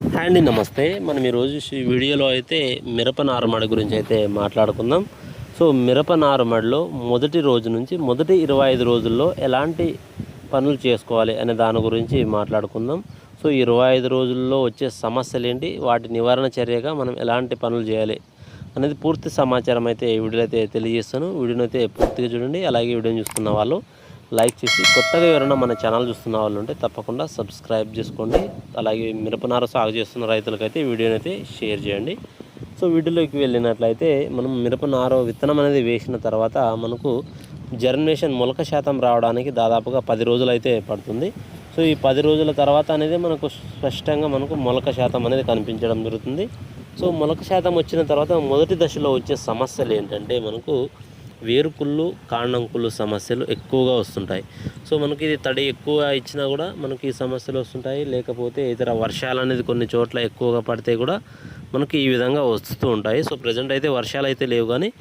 Hi అండి, నమస్తే. మనం ఈరోజు ఈ వీడియోలో అయితే మిరప నారుమడి గురించి అయితే మాట్లాడుకుందాం. సో మిరప నారుమడిలో మొదటి రోజు నుంచి మొదటి 25 రోజుల్లో ఎలాంటి పనులు చేసుకోవాలి అనే దాని గురించి మాట్లాడుకుందాం. సో 25 రోజుల్లో వచ్చే సమస్యలు ఏంటి, వాటి నివారణ చర్యగా మనం ఎలాంటి పనులు చేయాలి అనేది పూర్తి సమాచారం అయితే ఈ వీడియోలో అయితే తెలియజేస్తాను. వీడియోని అయితే పూర్తిగా చూడండి. అలాగే వీడియోని చూస్తున్న వాళ్ళు లైక్ చేసి, కొత్తగా ఎవరైనా మన ఛానల్ చూస్తున్న వాళ్ళు ఉంటే తప్పకుండా సబ్స్క్రైబ్ చేసుకోండి. అలాగే మిరపనార సాగు చేస్తున్న రైతులకైతే ఈ వీడియోని అయితే షేర్ చేయండి. సో వీడియోలోకి వెళ్ళినట్లయితే మనం మిరపనార విత్తనం అనేది వేసిన తర్వాత మనకు జర్మినేషన్ మొలక శాతం రావడానికి దాదాపుగా 10 రోజులు అయితే పడుతుంది. సో ఈ 10 రోజుల తర్వాత అనేది మనకు స్పష్టంగా మనకు మొలక శాతం అనేది కనిపించడం జరుగుతుంది. సో మొలక శాతం వచ్చిన తర్వాత మొదటి దశలో వచ్చే సమస్యలు ఏంటంటే మనకు వేరుకుళ్ళు, కాండం కుళ్ళు సమస్యలు ఎక్కువగా వస్తుంటాయి. సో మనకి ఇది తడి ఎక్కువ ఇచ్చినా కూడా మనకి ఈ సమస్యలు వస్తుంటాయి. లేకపోతే ఇతర వర్షాలు అనేది కొన్ని చోట్ల ఎక్కువగా పడితే కూడా మనకి ఈ విధంగా వస్తూ ఉంటాయి. సో ప్రజెంట్ అయితే వర్షాలు అయితే లేవు, కానీ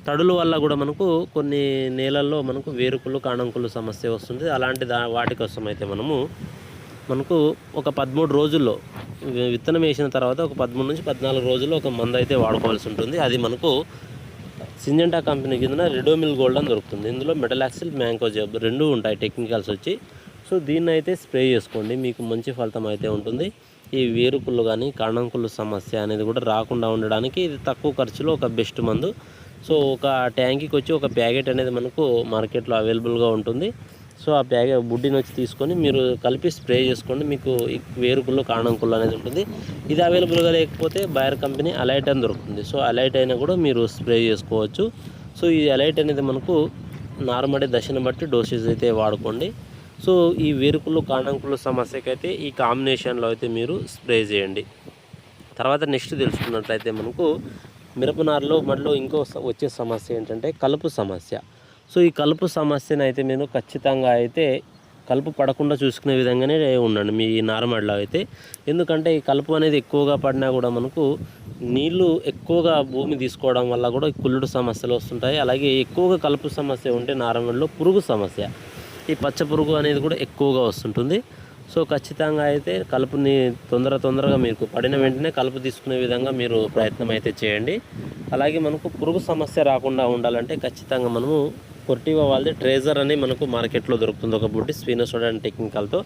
తడుల వల్ల కూడా మనకు కొన్ని నేలల్లో మనకు వేరుకుళ్ళు, కాండం కుళ్ళు సమస్య వస్తుంది. అలాంటి వాటి కోసం అయితే మనకు ఒక 13 రోజుల్లో విత్తనం వేసిన తర్వాత ఒక 13 నుంచి 14 రోజుల్లో ఒక మందు అయితే వాడుకోవాల్సి ఉంటుంది. అది మనకు సింజెంటా కంపెనీ కింద రెడోమిల్ గోల్డ్ అని దొరుకుతుంది. ఇందులో మెటలాక్సిల్, మ్యాంకోజెబ్ రెండు ఉంటాయి టెక్నికల్స్ వచ్చి. సో దీన్ని అయితే స్ప్రే చేసుకోండి, మీకు మంచి ఫలితం అయితే ఉంటుంది. ఈ వేరుకుళ్ళు కానీ కాండం కుళ్ళు సమస్య అనేది కూడా రాకుండా ఉండడానికి ఇది తక్కువ ఖర్చులో ఒక బెస్ట్ మందు. సో ఒక ట్యాంకీకి వచ్చి ఒక ప్యాకెట్ అనేది మనకు మార్కెట్లో అవైలబుల్గా ఉంటుంది. సో ఆ బుడ్డిని వచ్చి తీసుకొని మీరు కలిపి స్ప్రే చేసుకోండి, మీకు వేరుకుళ్ళు, కాండం కుళ్ళు అనేది ఉంటుంది. ఇది అవైలబుల్గా లేకపోతే బయర్ కంపెనీ అలైట్ అని దొరుకుతుంది. సో అలైట్ అయినా కూడా మీరు స్ప్రే చేసుకోవచ్చు. సో ఈ అలైట్ అనేది మనకు నార్మల్ దశను బట్టి డోసేజ్ అయితే వాడుకోండి. సో ఈ వేరుకుళ్ళు, కాండం కుళ్ళు సమస్యకైతే ఈ కాంబినేషన్లో అయితే మీరు స్ప్రే చేయండి. తర్వాత నెక్స్ట్ తెలుసుకున్నట్లయితే మనకు మిరపనారులో మళ్ళీ ఇంకో వచ్చే సమస్య ఏంటంటే కలుపు సమస్య. సో ఈ కలుపు సమస్యను అయితే నేను ఖచ్చితంగా అయితే కలుపు పడకుండా చూసుకునే విధంగానే ఉండండి మీ నారుమడిలో అయితే. ఎందుకంటే ఈ కలుపు అనేది ఎక్కువగా పడినా కూడా మనకు నీళ్లు ఎక్కువగా భూమి తీసుకోవడం వల్ల కూడా కుళ్ళుడు సమస్యలు వస్తుంటాయి. అలాగే ఎక్కువగా కలుపు సమస్య ఉంటే నారుమడిలో పురుగు సమస్య, ఈ పచ్చ పురుగు అనేది కూడా ఎక్కువగా వస్తుంటుంది. సో ఖచ్చితంగా అయితే కలుపుని తొందరగా మీకు పడిన వెంటనే కలుపు తీసుకునే విధంగా మీరు ప్రయత్నం అయితే చేయండి. అలాగే మనకు పురుగు సమస్య రాకుండా ఉండాలంటే ఖచ్చితంగా మనము కొర్టివా వాళ్ళది ట్రేజర్ అని మనకు మార్కెట్లో దొరుకుతుంది, ఒక బుడ్డి స్పినోసోడా అండ్ టెక్నికల్తో.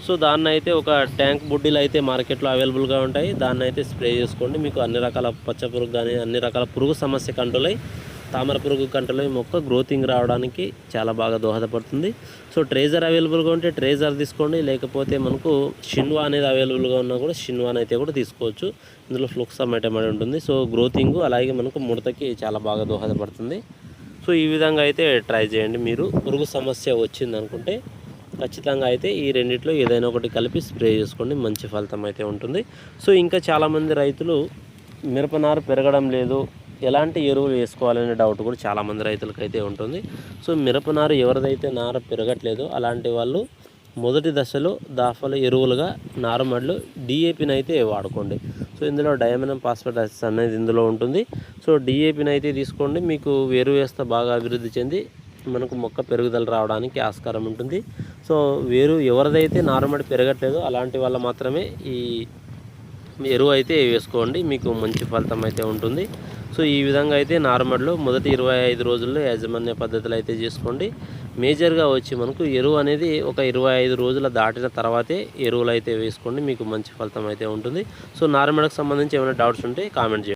సో దాన్ని అయితే ఒక ట్యాంక్ బుడ్డీలు అయితే మార్కెట్లో అవైలబుల్గా ఉంటాయి. దాన్ని అయితే స్ప్రే చేసుకోండి, మీకు అన్ని రకాల పచ్చ పురుగు కానీ అన్ని రకాల పురుగు సమస్య కంట్రోల్ అయ్యి తామర పురుగు కంట్రోల్ అయ్యి మొక్క గ్రోతింగ్ రావడానికి చాలా బాగా దోహదపడుతుంది. సో ట్రేజర్ అవైలబుల్గా ఉంటే ట్రేజర్ తీసుకోండి, లేకపోతే మనకు షిన్వా అనేది అవైలబుల్గా ఉన్నా కూడా షిన్వాన్ అయితే కూడా తీసుకోవచ్చు. ఇందులో ఫ్లూక్సామైటమ్ అనేది ఉంటుంది. సో గ్రోతింగ్ అలాగే మనకు ముడతకి చాలా బాగా దోహదపడుతుంది. సో ఈ విధంగా అయితే ట్రై చేయండి. మీరు పురుగు సమస్య వచ్చిందనుకుంటే ఖచ్చితంగా అయితే ఈ రెండిట్లో ఏదైనా ఒకటి కలిపి స్ప్రే చేసుకోండి, మంచి ఫలితం అయితే ఉంటుంది. సో ఇంకా చాలామంది రైతులు మిరపనారు పెరగడం లేదు, ఎలాంటి ఎరువులు వేసుకోవాలనే డౌట్ కూడా చాలామంది రైతులకు అయితే ఉంటుంది. సో మిరపనారు ఎవరిదైతే నార పెరగట్లేదో అలాంటి వాళ్ళు మొదటి దశలో దాఫల ఎరువులుగా నారుమడిలో డిఏపిని అయితే వాడుకోండి. సో ఇందులో డయామినం ఫాస్ఫేట్ అనేది ఇందులో ఉంటుంది. సో డిఏపిని అయితే తీసుకోండి, మీకు వేరు వ్యవస్థ బాగా అభివృద్ధి చెంది మనకు మొక్క పెరుగుదల రావడానికి ఆస్కారం ఉంటుంది. సో ఎవరిదైతే నారుమడి పెరగట్లేదో అలాంటి వాళ్ళ మాత్రమే ఈ ఎరువు అయితే వేసుకోండి, మీకు మంచి ఫలితం అయితే ఉంటుంది. సో ఈ విధంగా అయితే నారుమడిలో మొదటి 25 రోజుల్లో యాజమాన్య పద్ధతులు అయితే చేసుకోండి. మేజర్గా వచ్చి మనకు ఎరువు అనేది ఒక 25 రోజుల దాటిన తర్వాతే ఎరువులు అయితే వేసుకోండి, మీకు మంచి ఫలితం అయితే ఉంటుంది. సో నారుమడికి సంబంధించి ఏమైనా డౌట్స్ ఉంటే కామెంట్ చేయండి.